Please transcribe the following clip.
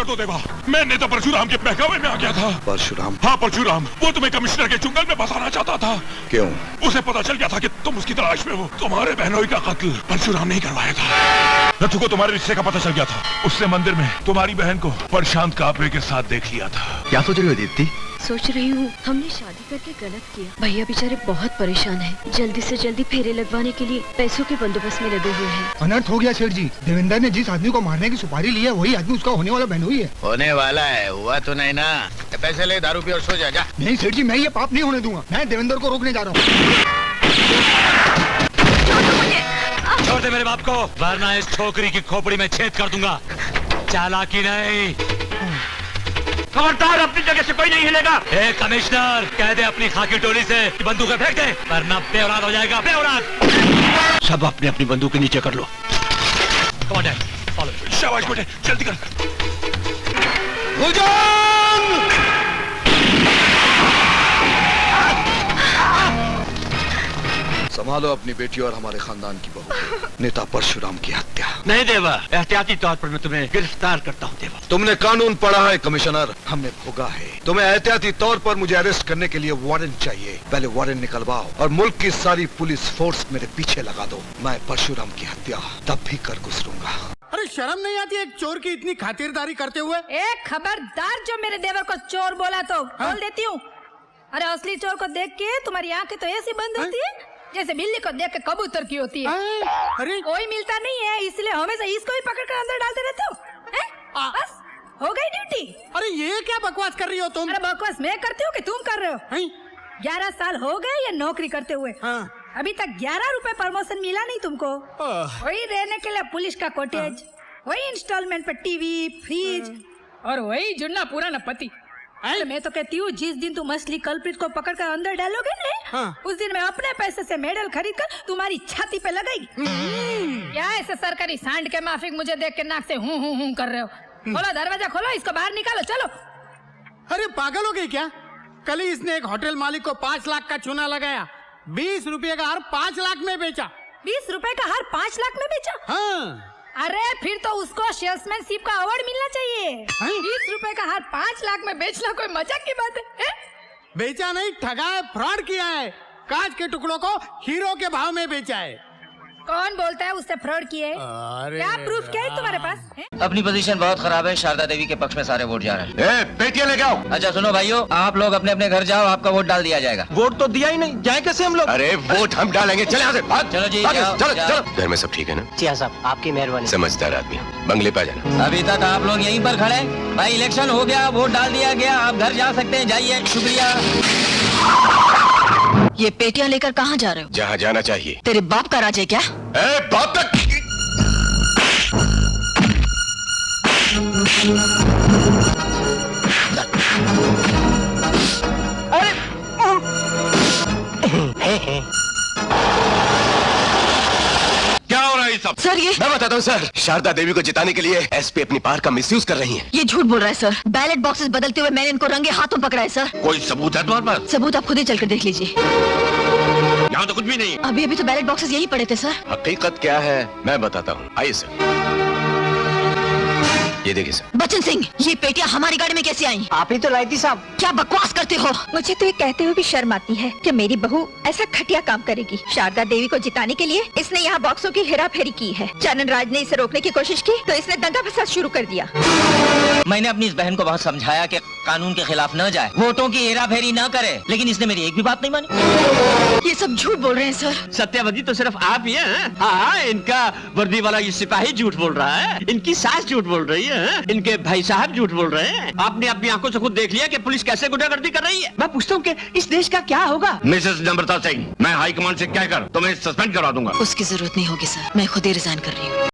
दो देवा, मैं नेता परशुराम के बहकावे में आ गया था। परशुराम? हाँ परशुराम, वो तुम्हें कमिश्नर के चुंगल में फंसाना चाहता था। क्यों? उसे पता चल गया था कि तुम उसकी तलाश में हो। तुम्हारे बहनोई का कत्ल परशुराम नहीं करवाया था। नथु को तुम्हारे रिश्ते का पता चल गया था। उसने मंदिर में तुम्हारी बहन को प्रशांत कापरे के साथ देख लिया था। क्या सोच रही हो दीप्ति? सोच रही हूँ हमने शादी करके गलत किया। भैया बेचारे बहुत परेशान हैं। जल्दी से जल्दी फेरे लगवाने के लिए पैसों के बंदोबस्त में लगे हुए हैं। अनर्थ हो गया सेठ जी। देवेंद्र ने जिस आदमी को मारने की सुपारी ली है वही आदमी उसका होने वाला बहनोई है। होने वाला है, हुआ तो नहीं ना। पैसे ले, दारू पी और सो जा। नहीं सेठ जी, मैं ये पाप नहीं होने दूंगा। मैं देवेंद्र को रोकने जा रहा हूँ। छोड़ दे मेरे बाप को, वरना इस छोकरी की खोपड़ी में छेद कर दूंगा। चालाकी नहीं। खबरदार, अपनी जगह से कोई नहीं हिलेगा। ए कमिश्नर, कह दे अपनी खाकी टोली से कि बंदूकें फेंक दे, वरना बेऔलाद हो जाएगा। बेऔलाद। सब अपनी अपनी बंदूक के नीचे कर लो। Commander, follow. शाबाश बेटे, जल्दी कर। संभालो अपनी बेटी और हमारे खानदान की बहू। नेता परशुराम की हत्या। नहीं देवा, एहतियाती तौर पर मैं तुम्हें गिरफ्तार करता हूँ देवा। तुमने कानून पढ़ा है कमिश्नर, हमने भोगा है। तुम्हें एहतियाती तौर पर मुझे अरेस्ट करने के लिए वारंट चाहिए। पहले वारंट निकलवाओ और मुल्क की सारी पुलिस फोर्स मेरे पीछे लगा दो। मैं परशुराम की हत्या तब भी कर गुजरूंगा। अरे शर्म नहीं आती एक चोर की इतनी खातिरदारी करते हुए? एक खबरदार, जो मेरे देवर को चोर बोला तो बोल देती हूँ। अरे असली चोर को देख के तुम्हारी आंखें तो ऐसी बंद होती है जैसे बिल्ली को देख के कबूतर की होती है। अरे कोई मिलता नहीं है, इसलिए हमेशा इसको ही पकड़ कर अंदर डालते रहते हो। बस हो गई ड्यूटी। अरे ये क्या बकवास कर रही हो तुम? अरे बकवास मैं करती हूँ कि तुम कर रहे हो? 11 साल हो गए ये नौकरी करते हुए। अभी तक 11 रुपए प्रमोशन मिला नहीं तुमको। वही रहने के लिए पुलिस का कॉटेज, वही इंस्टॉलमेंट पे टीवी, फ्रिज और वही जुन्ना पुराना पति। अरे मैं तो कहती हूँ जिस दिन तुम असली कल्प्रिट को पकड़ कर अंदर डालोगे ना, उस दिन मैं अपने पैसे से मेडल खरीद कर तुम्हारी छाती पे लगाएगी। क्या ऐसे सरकारी सांड के माफिक मुझे देख के नाक से हूँ कर रहे हो? खोलो दरवाजा, खोलो, इसको बाहर निकालो, चलो। अरे पागल हो गई क्या? कल ही इसने एक होटल मालिक को 5 लाख का चूना लगाया, 20 रुपए का हार 5 लाख में बेचा। 20 रुपए का हार 5 लाख में बेचा? हाँ। अरे फिर तो उसको सेल्समैनशिप का अवार्ड मिलना चाहिए। 20 रुपए का हार 5 लाख में बेचना कोई मजाक की बात है? बेचा नहीं, ठगा है, फ्रॉड किया है। कांच के टुकड़ों को हीरो के भाव में बेचा है। कौन बोलता है उससे फ्रॉड किए? क्या प्रूफ क्या है तुम्हारे पास? अपनी पोजीशन बहुत खराब है, शारदा देवी के पक्ष में सारे वोट जा रहे हैं। बेटियां लेके आओ। अच्छा सुनो भाइयों, आप लोग अपने अपने घर जाओ, आपका वोट डाल दिया जाएगा। वोट तो दिया ही नहीं, जाए कैसे हम लोग? अरे वोट हम डालेंगे, चले यहाँ से। चलो जी, जाओ, जाओ। घर में सब ठीक है ना? जी साहब, आपकी मेहरबानी। समझदार आदमी, बंगले पे आ जाना। अभी तक आप लोग यहीं पर खड़े। भाई इलेक्शन हो गया, वोट डाल दिया गया, आप घर जा सकते हैं, जाइए। शुक्रिया। ये पेटियां लेकर कहाँ जा रहे हो? जहाँ जाना चाहिए। तेरे बाप का राज है क्या? बाप तक। क्या हो रहा है सब? सर ये मैं बताता हूँ सर, शारदा देवी को जिताने के लिए एसपी अपनी पावर का मिसयूज कर रही हैं। ये झूठ बोल रहा है सर। बैलेट बॉक्सेस बदलते हुए मैंने इनको रंगे हाथों पकड़ा है सर। कोई सबूत है तुम्हारे पास? सबूत आप खुद ही चलकर देख लीजिए। यहाँ तो कुछ भी नहीं। अभी तो बैलेट बॉक्सेस यही पड़े थे सर। हकीकत क्या है मैं बताता हूँ, आइए सर। ये देखिए सर। बच्चन सिंह, ये पेटियां हमारी गाड़ी में कैसे आई? आप ही तो लाई थी साहब। क्या बकवास करते हो? मुझे तो ये कहते हुए भी शर्म आती है कि मेरी बहू ऐसा घटिया काम करेगी। शारदा देवी को जिताने के लिए इसने यहाँ बॉक्सों की हेराफेरी की है। चानन राज ने इसे रोकने की कोशिश की तो इसने दंगा फसाद शुरू कर दिया। मैंने अपनी इस बहन को बहुत समझाया कि कानून के खिलाफ न जाए, वोटों की हेराफेरी न करे, लेकिन इसने मेरी एक भी बात नहीं मानी। ये सब झूठ बोल रहे हैं सर। सत्यावती तो सिर्फ आप ही हैं। हाँ, इनका वर्दी वाला ये सिपाही झूठ बोल रहा है, इनकी सास झूठ बोल रही है, इनके भाई साहब झूठ बोल रहे हैं। आपने अपनी आंखों से खुद देख लिया कि पुलिस कैसे गुंडागर्दी कर रही है। मैं पूछता हूँ कि इस देश का क्या होगा? मिसेस नम्रता सिंह, मैं हाई कमांड से कहकर तुम्हें सस्पेंड करवा दूंगा। उसकी जरूरत नहीं होगी सर, मैं खुद ही रिजाइन कर रही हूँ।